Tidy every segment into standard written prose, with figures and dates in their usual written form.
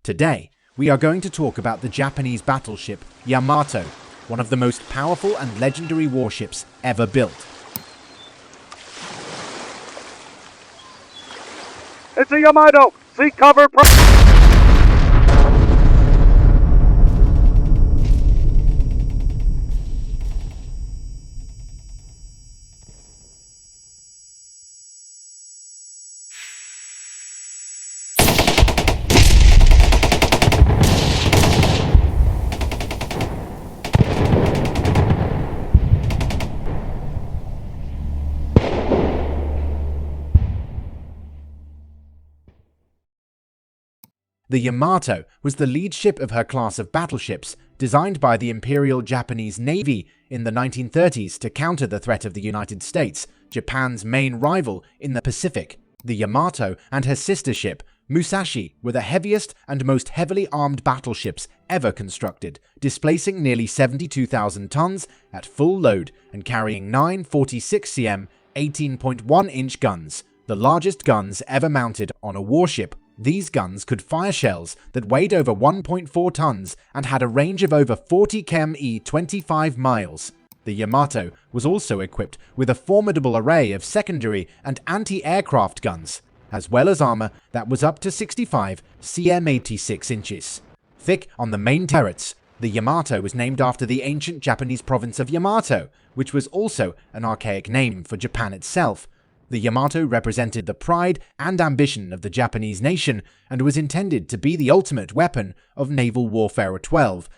Today, we are going to talk about the Japanese battleship Yamato, one of the most powerful and legendary warships ever built. It's a Yamato! Seek cover! The Yamato was the lead ship of her class of battleships, designed by the Imperial Japanese Navy in the 1930s to counter the threat of the United States, Japan's main rival in the Pacific. The Yamato and her sister ship, Musashi, were the heaviest and most heavily armed battleships ever constructed, displacing nearly 72,000 tons at full load and carrying 9 46 cm 18.1-inch guns, the largest guns ever mounted on a warship. These guns could fire shells that weighed over 1.4 tons and had a range of over 40 km 25 miles. The Yamato was also equipped with a formidable array of secondary and anti-aircraft guns, as well as armor that was up to 65 cm 86 inches. Thick on the main turrets, the Yamato was named after the ancient Japanese province of Yamato, which was also an archaic name for Japan itself. The Yamato represented the pride and ambition of the Japanese nation and was intended to be the ultimate weapon of naval warfare at 12.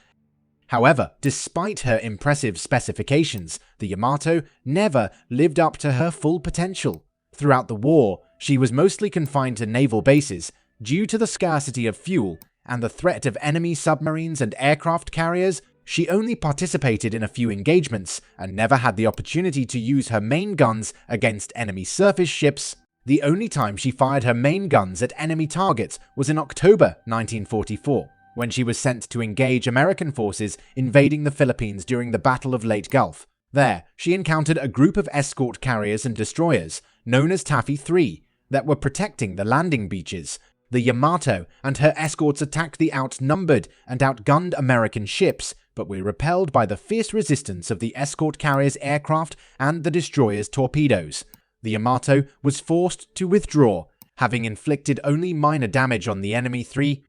However, despite her impressive specifications, the Yamato never lived up to her full potential. Throughout the war, she was mostly confined to naval bases due to the scarcity of fuel and the threat of enemy submarines and aircraft carriers. She only participated in a few engagements and never had the opportunity to use her main guns against enemy surface ships. The only time she fired her main guns at enemy targets was in October 1944, when she was sent to engage American forces invading the Philippines during the Battle of Leyte Gulf. There, she encountered a group of escort carriers and destroyers, known as Taffy 3, that were protecting the landing beaches. The Yamato and her escorts attacked the outnumbered and outgunned American ships, but were repelled by the fierce resistance of the escort carriers' aircraft and the destroyers' torpedoes. The Yamato was forced to withdraw, having inflicted only minor damage on the enemy 3.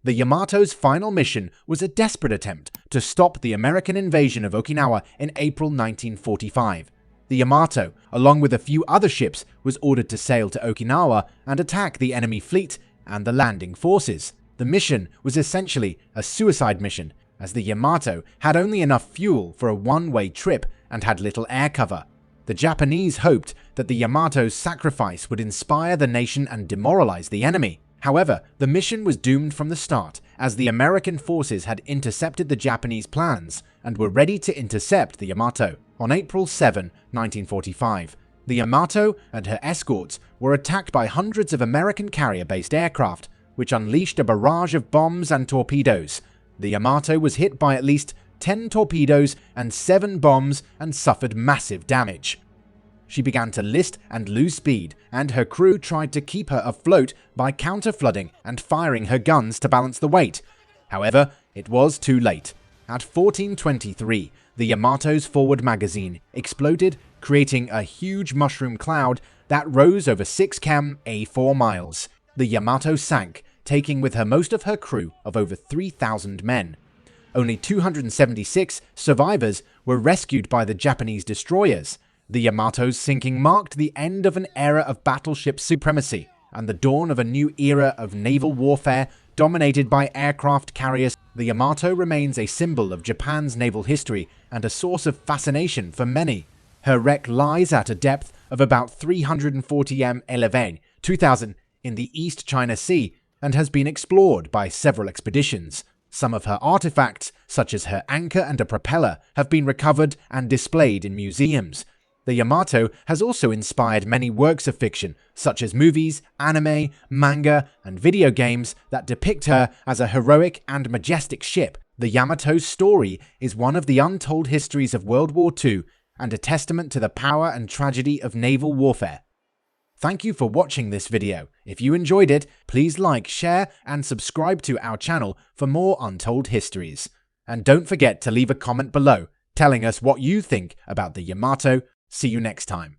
The Yamato's final mission was a desperate attempt to stop the American invasion of Okinawa in April 1945. The Yamato, along with a few other ships, was ordered to sail to Okinawa and attack the enemy fleet and the landing forces. The mission was essentially a suicide mission, as the Yamato had only enough fuel for a one-way trip and had little air cover. The Japanese hoped that the Yamato's sacrifice would inspire the nation and demoralize the enemy. However, the mission was doomed from the start, as the American forces had intercepted the Japanese plans and were ready to intercept the Yamato. On April 7, 1945, the Yamato and her escorts were attacked by hundreds of American carrier-based aircraft, which unleashed a barrage of bombs and torpedoes. The Yamato was hit by at least 10 torpedoes and 7 bombs and suffered massive damage. She began to list and lose speed, and her crew tried to keep her afloat by counter-flooding and firing her guns to balance the weight. However, it was too late. At 14:23, the Yamato's forward magazine exploded, creating a huge mushroom cloud that rose over 6 km 4 miles. The Yamato sank, taking with her most of her crew of over 3,000 men. Only 276 survivors were rescued by the Japanese destroyers. The Yamato's sinking marked the end of an era of battleship supremacy and the dawn of a new era of naval warfare dominated by aircraft carriers. The Yamato remains a symbol of Japan's naval history and a source of fascination for many. Her wreck lies at a depth of about 340 m 11, 2,000 in the East China Sea, and has been explored by several expeditions. Some of her artifacts, such as her anchor and a propeller, have been recovered and displayed in museums. The Yamato has also inspired many works of fiction, such as movies, anime, manga, and video games that depict her as a heroic and majestic ship. The Yamato's story is one of the untold histories of World War II and a testament to the power and tragedy of naval warfare. Thank you for watching this video. If you enjoyed it, please like, share, and subscribe to our channel for more untold histories. And don't forget to leave a comment below telling us what you think about the Yamato. See you next time.